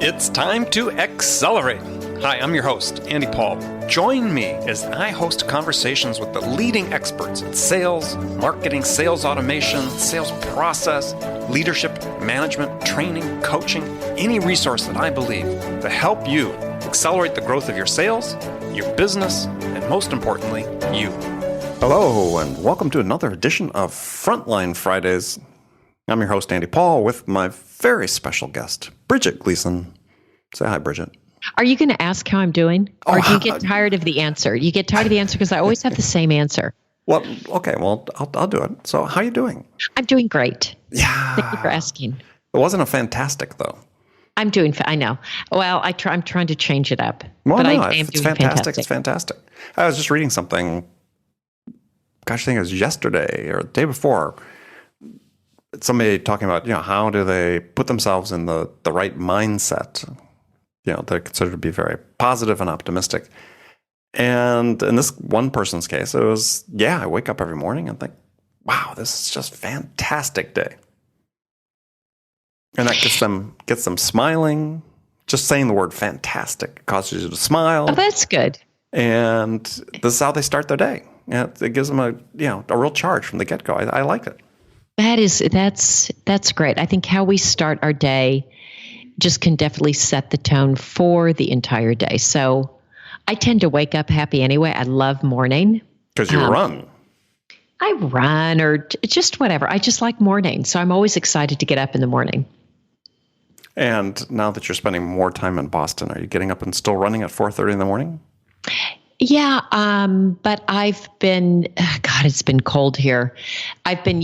It's time to accelerate. Hi, I'm your host, Andy Paul. Join me as I host conversations with the leading experts in sales, marketing, sales automation, sales process, leadership, management, training, coaching, any resource that I believe to help you accelerate the growth of your sales, your business, and most importantly, you. Hello, and welcome to another edition of Frontline Fridays. I'm your host, Andy Paul, with my very special guest, Bridget Gleason. Say hi, Bridget. Are you going to ask how I'm doing? Or do you get tired of the answer? You get tired of the answer because I always have the same answer. Well, okay, I'll do it. So how are you doing? I'm doing great. Yeah. Thank you for asking. It wasn't a fantastic, though. I'm doing, I know. Well, I'm trying to change it up. Well, but no, I am it's doing fantastic. It's fantastic. I was just reading something, gosh, I think it was yesterday or the day before. Somebody talking about, how do they put themselves in the right mindset? They're considered to be very positive and optimistic. And in this one person's case, it was, I wake up every morning and think, wow, this is just a fantastic day. And that gets them smiling. Just saying the word fantastic causes you to smile. Oh, that's good. And this is how they start their day. It gives them a real charge from the get-go. I like it. That's great. I think how we start our day just can definitely set the tone for the entire day. So I tend to wake up happy anyway. I love morning. Because you run. I run or just whatever. I just like morning. So I'm always excited to get up in the morning. And now that you're spending more time in Boston, are you getting up and still running at 4:30 in the morning? Yeah, but I've been, it's been cold here. I've been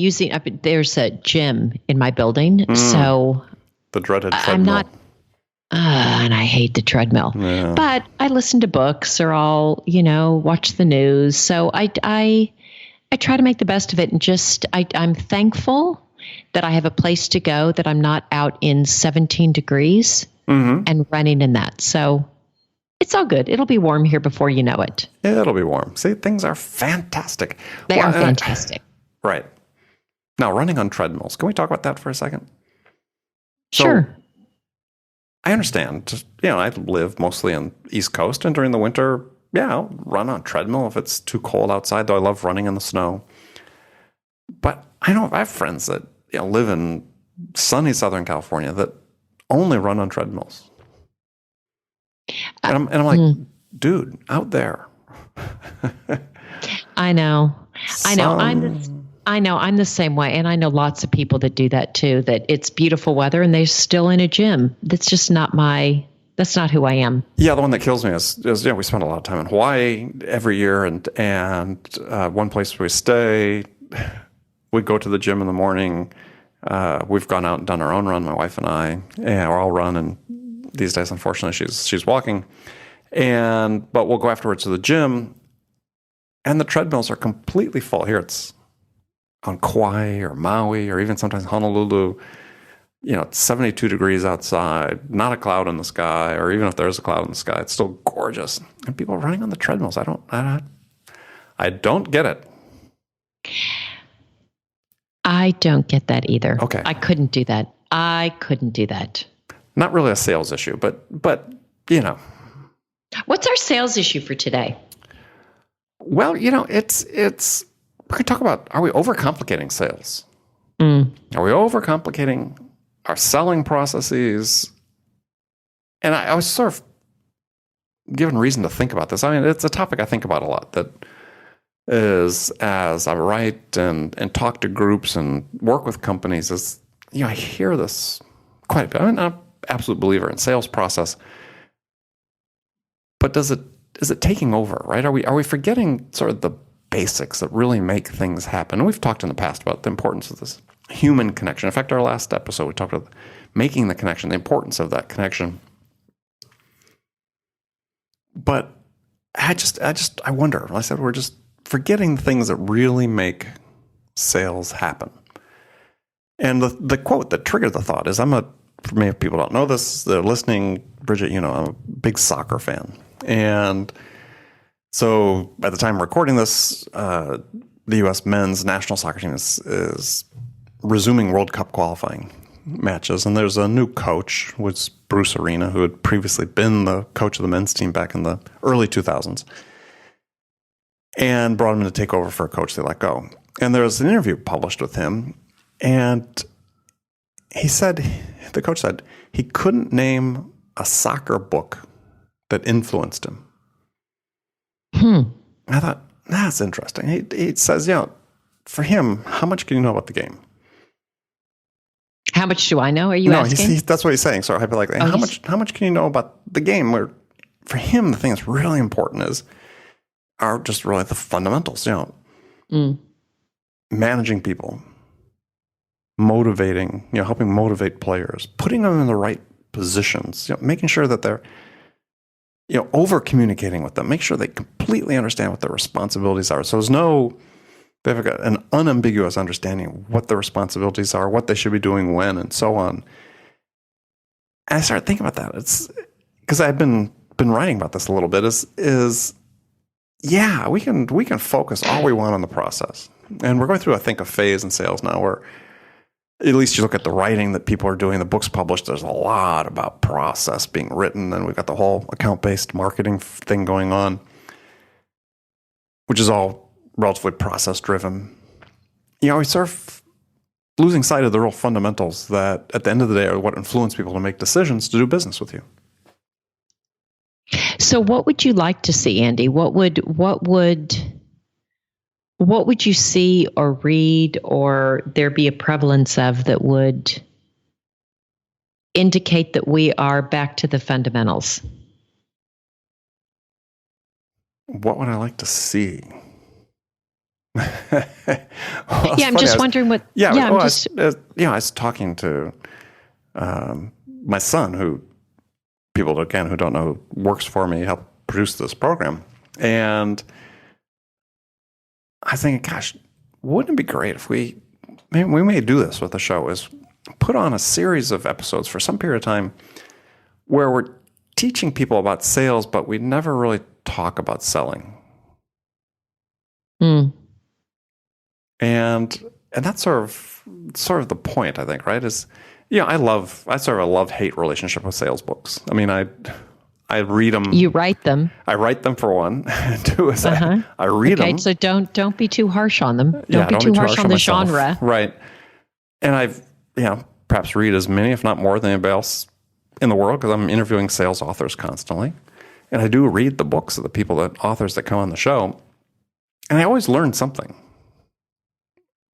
there's a gym in my building, so. The dreaded treadmill. I'm not, and I hate the treadmill. Yeah. But I listen to books or I'll, watch the news. So I try to make the best of it and I'm thankful that I have a place to go, that I'm not out in 17 degrees and running in that. So it's all good. It'll be warm here before you know it. Yeah, it'll be warm. See, things are fantastic. They are fantastic. Right. Now, running on treadmills. Can we talk about that for a second? Sure. I understand. I live mostly on the East Coast, and during the winter, I'll run on treadmill if it's too cold outside, though I love running in the snow. But I have friends that live in sunny Southern California that only run on treadmills. And I'm like, dude, out there. I know. I'm the same way. And I know lots of people that do that too, that it's beautiful weather and they're still in a gym. That's just that's not who I am. Yeah. The one that kills me is we spend a lot of time in Hawaii every year and one place where we stay, we go to the gym in the morning. We've gone out and done our own run, my wife and I, or I'll run. And these days, unfortunately, she's walking, but we'll go afterwards to the gym, and the treadmills are completely full. Here it's on Kauai or Maui or even sometimes Honolulu. It's 72 degrees outside, not a cloud in the sky, or even if there's a cloud in the sky, it's still gorgeous. And people are running on the treadmills. I don't get it. I don't get that either. Okay. I couldn't do that. Not really a sales issue, but What's our sales issue for today? Well, it's we're going to talk about, are we overcomplicating sales? Are we overcomplicating our selling processes? And I was sort of given reason to think about this. I mean, it's a topic I think about a lot, that is, as I write and talk to groups and work with companies, I hear this quite a bit. I'm not an absolute believer in sales process, but is it taking over, right? Are we forgetting sort of the basics that really make things happen? And we've talked in the past about the importance of this human connection. In fact, our last episode, we talked about making the connection, the importance of that connection. But I wonder, like I said, we're just forgetting the things that really make sales happen. And the quote that triggered the thought is, for many people don't know this, they're listening, Bridget, I'm a big soccer fan. And so by the time I'm recording this, the U.S. men's national soccer team is resuming World Cup qualifying matches. And there's a new coach, who's Bruce Arena, who had previously been the coach of the men's team back in the early 2000s, and brought him in to take over for a coach they let go. And there was an interview published with him, and the coach said he couldn't name a soccer book that influenced him. I thought, that's interesting. He says, for him, how much can you know about the game? How much do I know? Are you asking? That's what he's saying. So I'd be like, how much can you know about the game? Where for him, the thing that's really important are just really the fundamentals, managing people, motivating, helping motivate players, putting them in the right positions, making sure that they're, over communicating with them, make sure they completely understand what their responsibilities are. So they've got an unambiguous understanding of what their responsibilities are, what they should be doing when, and so on. And I started thinking about that. It's because I've been writing about this a little bit. We can focus all we want on the process, and we're going through, I think, a phase in sales now where, at least you look at the writing that people are doing, the books published, there's a lot about process being written, and we've got the whole account-based marketing thing going on, which is all relatively process-driven. We sort of losing sight of the real fundamentals that, at the end of the day, are what influence people to make decisions to do business with you. So what would you like to see, Andy? What would you see or read or there be a prevalence of that would indicate that we are back to the fundamentals? What would I like to see? I'm just wondering what. I was talking to my son, who people again who don't know who works for me, helped produce this program, and I was thinking, gosh, wouldn't it be great if we may do this with the show, is put on a series of episodes for some period of time where we're teaching people about sales, but we never really talk about selling. And that's sort of the point, I think, right? Is I sort of a love-hate relationship with sales books. I mean, I read them. You write them. I write them for one. Two is I read them. Okay, so don't be too harsh on them. Don't be too harsh on the myself. genre. Right. And I've perhaps read as many, if not more, than anybody else in the world, because I'm interviewing sales authors constantly, and I do read the books of the authors that come on the show, and I always learn something.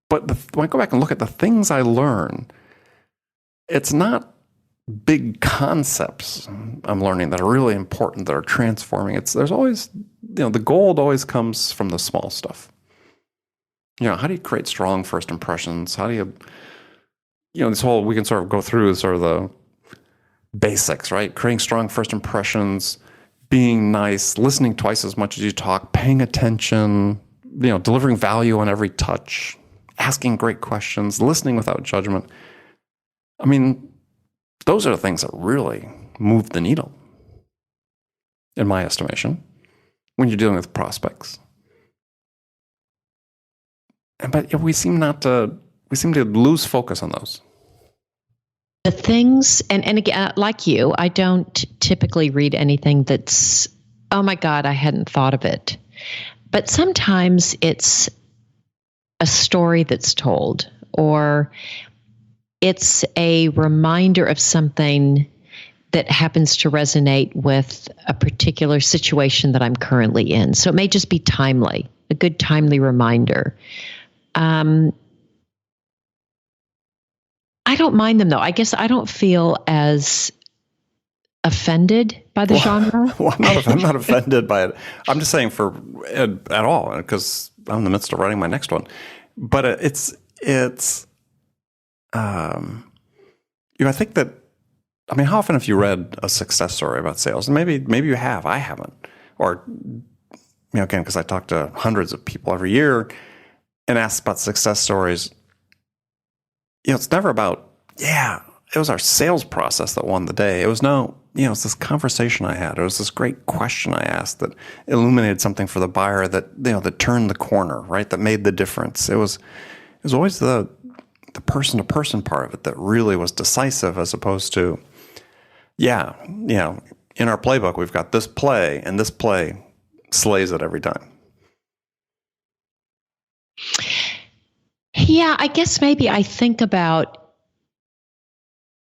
But when I go back and look at the things I learn, it's not big concepts I'm learning that are really important, that are transforming. There's always, the gold always comes from the small stuff. How do you create strong first impressions? How do you, we can sort of go through sort of the basics, right? Creating strong first impressions, being nice, listening twice as much as you talk, paying attention, delivering value on every touch, asking great questions, listening without judgment. I mean, those are the things that really move the needle, in my estimation, when you're dealing with prospects. But we seem to lose focus on those. The things, and again, like you, I don't typically read anything that's, oh my God, I hadn't thought of it. But sometimes it's a story that's told, or it's a reminder of something that happens to resonate with a particular situation that I'm currently in. So it may just be timely, a good timely reminder. I don't mind them, though. I guess I don't feel as offended by the genre. Well, I'm not offended by it. I'm just saying at all, because I'm in the midst of writing my next one. But I think that, how often have you read a success story about sales? And maybe you have, I haven't. Or, again, because I talk to hundreds of people every year and ask about success stories. It's never about, it was our sales process that won the day. It was it's this conversation I had. It was this great question I asked that illuminated something for the buyer that turned the corner, right? That made the difference. It was always the person-to-person part of it that really was decisive, as opposed to Yeah. In our playbook, we've got this play, and this play slays it every time. Yeah, I guess maybe I think about,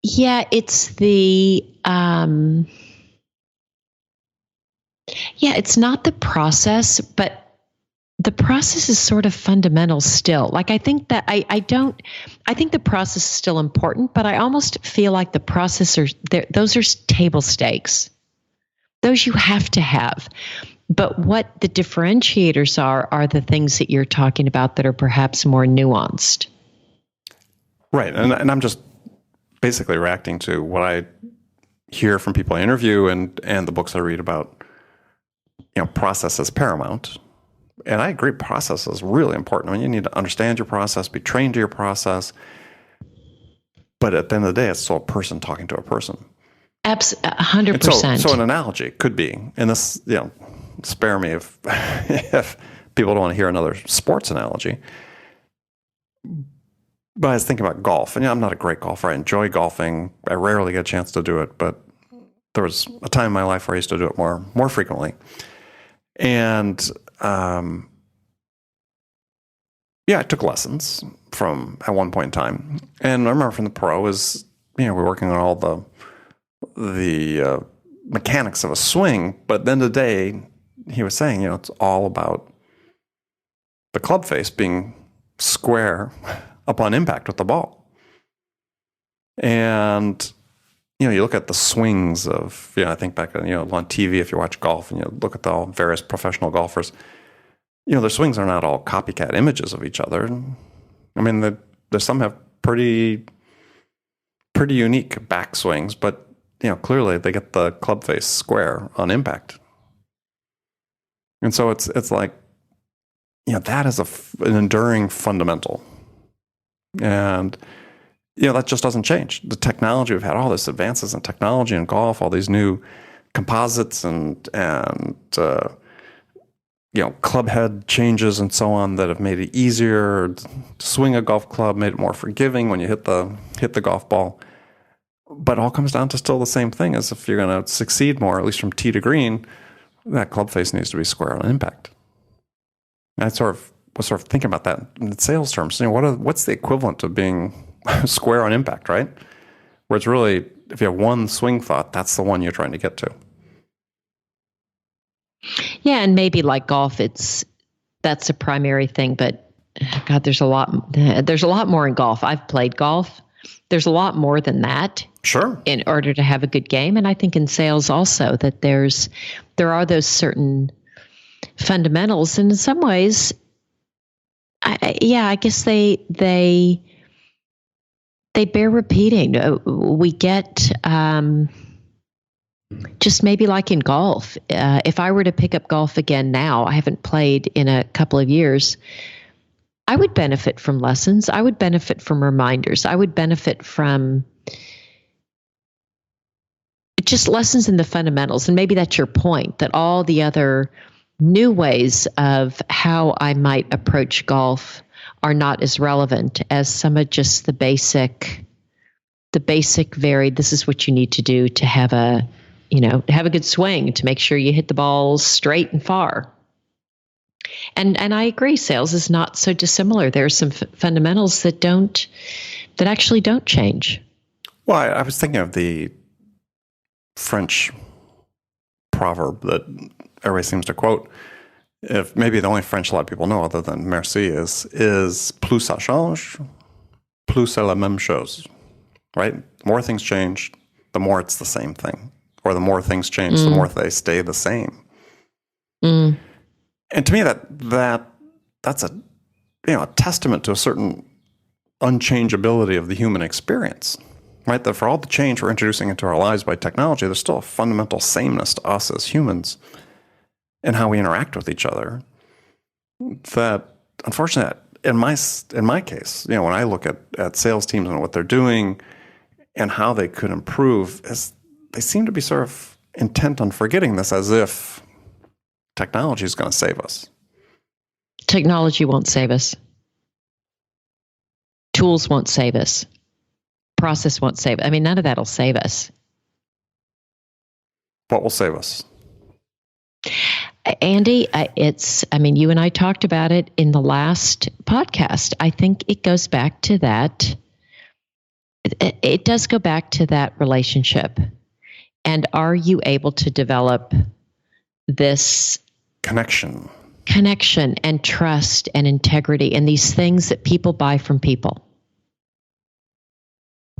it's it's not the process, but the process is sort of fundamental still. Like, I think that I think the process is still important, but I almost feel like the process those are table stakes. Those you have to have. But what the differentiators are the things that you're talking about that are perhaps more nuanced. Right. And I'm just basically reacting to what I hear from people I interview and the books I read about, process is paramount. And I agree, process is really important. I mean, you need to understand your process, be trained to your process. But at the end of the day, it's still a person talking to a person. 100%. So an analogy could be, and this, spare me if people don't want to hear another sports analogy. But I was thinking about golf, and I'm not a great golfer. I enjoy golfing. I rarely get a chance to do it, but there was a time in my life where I used to do it more frequently. And I took lessons from at one point in time, and I remember from the pro is we're working on all the mechanics of a swing, but at the end of the day, he was saying, it's all about the club face being square upon impact with the ball. And, you look at the swings of, I think back, on TV, if you watch golf and you look at the various professional golfers, their swings are not all copycat images of each other. I mean, there's some have pretty unique backswings, but, clearly they get the club face square on impact. And so it's like, that is an enduring fundamental. And, that just doesned change. The technology, we've had all this advances in technology and golf, all these new composites and club head changes and so on that have made it easier to swing a golf club, made it more forgiving when you hit the golf ball. But it all comes down to still the same thing, as if you're going to succeed more, at least from tee to green, that club face needs to be square on impact. And I was thinking about that in sales terms. What's the equivalent of being square on impact, right? Where it's really, if you have one swing thought, that's the one you're trying to get to. Yeah, and maybe like golf, that's a primary thing. But God, there's a lot more in golf. I've played golf. There's a lot more than that. Sure. In order to have a good game, and I think in sales also that there are those certain fundamentals, and in some ways, I guess they bear repeating. We get just maybe like in golf. If I were to pick up golf again now, I haven't played in a couple of years, I would benefit from lessons. I would benefit from reminders. I would benefit from just lessons in the fundamentals. And maybe that's your point, that all the other new ways of how I might approach golf are not as relevant as some of just the basic varied, this is what you need to do to have a good swing, to make sure you hit the balls straight and far. And I agree, sales is not so dissimilar. There are some fundamentals that actually don't change. Well, I was thinking of the French proverb that everybody seems to quote. If maybe the only French a lot of people know other than merci is plus ça change, plus c'est la même chose, right? The more things change, the more it's the same thing. Or the more things change, the more they stay the same. Mm. And to me, that's a testament to a certain unchangeability of the human experience, right? That for all the change we're introducing into our lives by technology, there's still a fundamental sameness to us as humans and how we interact with each other. That, unfortunately, in my case, when I look at sales teams and what they're doing and how they could improve, they seem to be sort of intent on forgetting this, as if technology is going to save us. Technology won't save us. Tools won't save us. Process won't save us. I mean, none of that will save us. What will save us? Andy, you and I talked about it in the last podcast. I think it goes back to that. It does go back to that relationship. And are you able to develop this connection and trust and integrity and these things that people buy from people?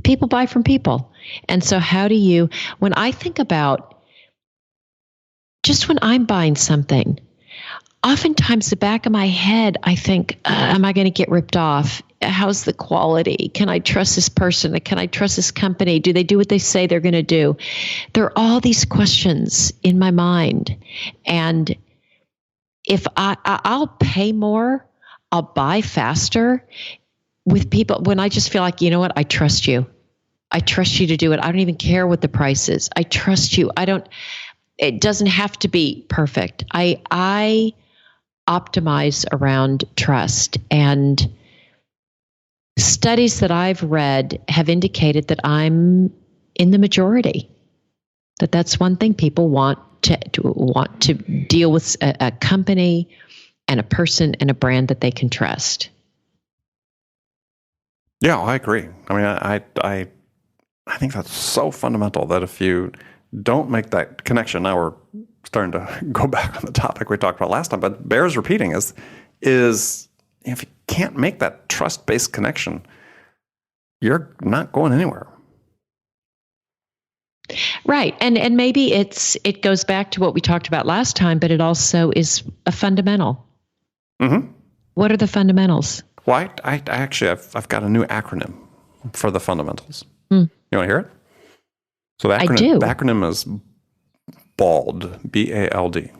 People buy from people. And so when I think about just when I'm buying something, oftentimes the back of my head, I think, am I going to get ripped off? How's the quality? Can I trust this person? Can I trust this company? Do they do what they say they're going to do? There are all these questions in my mind. And if I'll pay more, I'll buy faster with people when I just feel like, you know what? I trust you. I trust you to do it. I don't even care what the price is. I trust you. It doesn't have to be perfect. I optimize around trust, and studies that I've read have indicated that I'm in the majority. That's one thing people want to deal with a company and a person and a brand that they can trust. Yeah, I agree. I mean, I think that's so fundamental that if you don't make that connection, now we're starting to go back on the topic we talked about last time, but bears repeating is if you can't make that trust-based connection, you're not going anywhere. Right. And maybe it goes back to what we talked about last time, but it also is a fundamental. Mm-hmm. What are the fundamentals? Well, I've got a new acronym for the fundamentals. You want to hear it? So the acronym is BALD, B-A-L-D.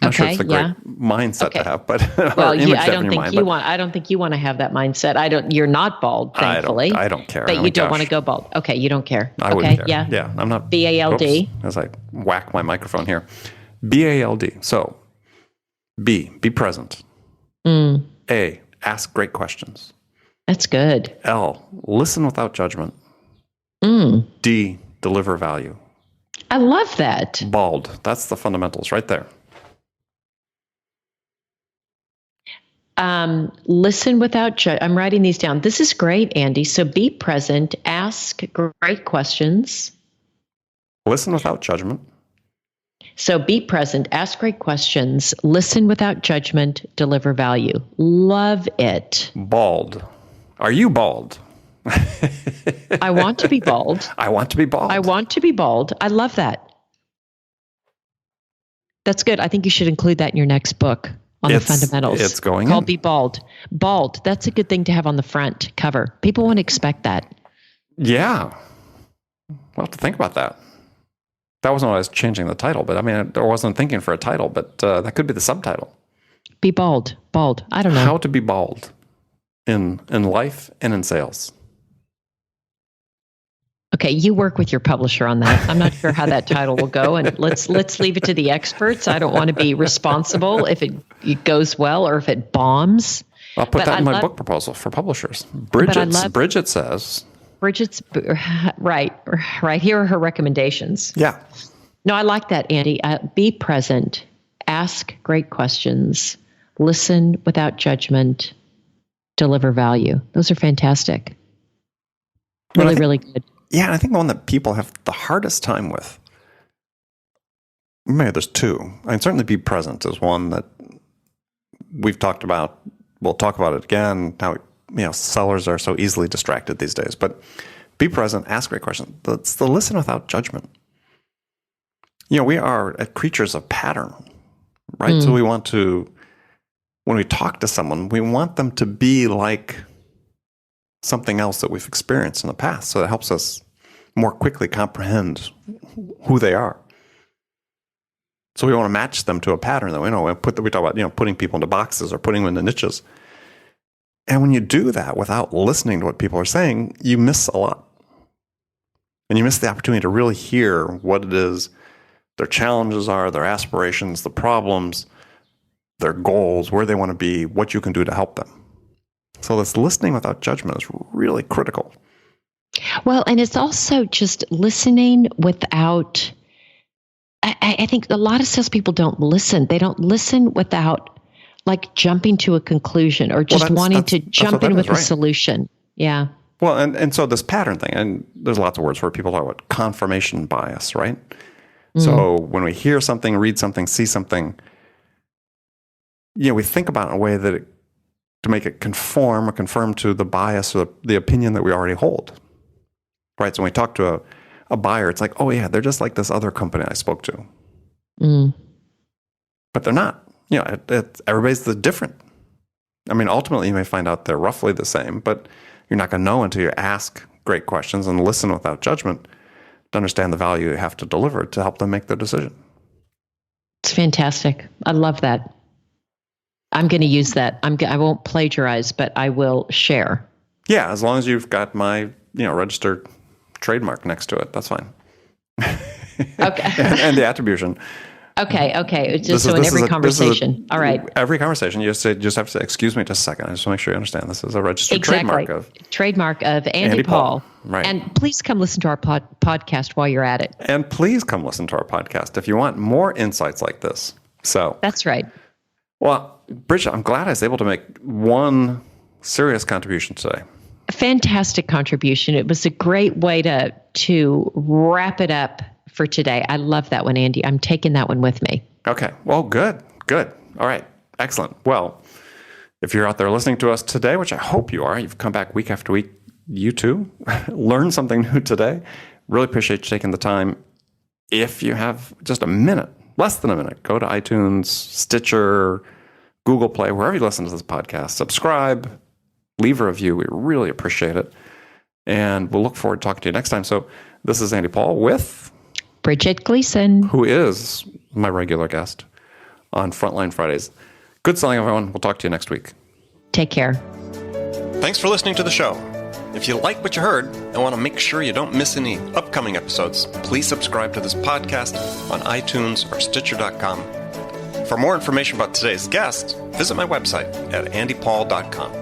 I'm not sure it's a great mindset to have, but well, I don't think you want to have that mindset. You're not bald, thankfully. I don't care. But you don't want to go bald. Okay, you don't care. I wouldn't care. Yeah. I'm not. B-A-L-D. Oops, as I whack my microphone here. B-A-L-D. So B, be present. A, ask great questions. That's good. L, listen without judgment. D, deliver value. I love that. BALD. That's the fundamentals right there. Listen without judgment. I'm writing these down. This is great, Andy. So be present, ask great questions. Listen without judgment. So be present, ask great questions, listen without judgment, deliver value. Love it. BALD. Are you bald? I want to be bald. I want to be bald. I want to be bald. I love that. That's good. I think you should include that in your next book on the fundamentals. It's going called in. Be Bald. Bald. That's a good thing to have on the front cover. People won't expect that. Yeah. We'll have to think about that. That wasn't what I was changing the title, but I mean, I wasn't thinking for a title, but that could be the subtitle. Be bald. Bald. I don't know. How to be bald in life and in sales. Okay, you work with your publisher on that. I'm not sure how that title will go, and let's leave it to the experts. I don't want to be responsible if it goes well or if it bombs. I'll put that in my book proposal for publishers. Bridget says. Bridget's right. Here are her recommendations. Yeah. No, I like that, Andy. Be present. Ask great questions. Listen without judgment. Deliver value. Those are fantastic. Really good. Yeah, and I think the one that people have the hardest time with, maybe there's two. I mean, certainly be present is one that we've talked about. We'll talk about it again. How sellers are so easily distracted these days. But be present, ask great questions. It's the listen without judgment. We are creatures of pattern, right? So we want to, when we talk to someone, we want them to be like something else that we've experienced in the past. So it helps us more quickly comprehend who they are. So we want to match them to a pattern that we know. We talk about, putting people into boxes or putting them into niches. And when you do that without listening to what people are saying, you miss a lot. And you miss the opportunity to really hear what it is their challenges are, their aspirations, the problems, their goals, where they want to be, what you can do to help them. So this listening without judgment is really critical. Well, and it's also just listening without I think a lot of salespeople don't listen. They don't listen without like jumping to a conclusion or just wanting to jump in with a solution. Yeah. Well, and so this pattern thing, and there's lots of words where people talk about confirmation bias, right? So when we hear something, read something, see something, we think about it in a way that to make it conform or confirm to the bias or the opinion that we already hold, right? So when we talk to a buyer, it's like, oh yeah, they're just like this other company I spoke to. But they're not. Everybody's different. I mean, ultimately you may find out they're roughly the same, but you're not going to know until you ask great questions and listen without judgment to understand the value you have to deliver to help them make their decision. It's fantastic. I love that. I'm going to use that. I won't plagiarize, but I will share. Yeah, as long as you've got my, registered trademark next to it, that's fine. Okay. and the attribution. Okay. Just so in every conversation. All right. Every conversation, you just have to say, excuse me just a second. I just want to make sure you understand this is a registered trademark of Andy Paul. Right. And please come listen to our podcast while you're at it. And please come listen to our podcast if you want more insights like this. So that's right. Well, Bridget, I'm glad I was able to make one serious contribution today. A fantastic contribution. It was a great way to wrap it up for today. I love that one, Andy. I'm taking that one with me. Okay. Well, good. All right. Excellent. Well, if you're out there listening to us today, which I hope you are, you've come back week after week, you too, learn something new today. Really appreciate you taking the time. If you have just a minute, less than a minute, go to iTunes, Stitcher, Google Play, wherever you listen to this podcast, subscribe, leave a review. We really appreciate it. And we'll look forward to talking to you next time. So this is Andy Paul with Bridget Gleason, who is my regular guest on Frontline Fridays. Good selling, everyone. We'll talk to you next week. Take care. Thanks for listening to the show. If you like what you heard and want to make sure you don't miss any upcoming episodes, please subscribe to this podcast on iTunes or Stitcher.com. For more information about today's guest, visit my website at andypaul.com.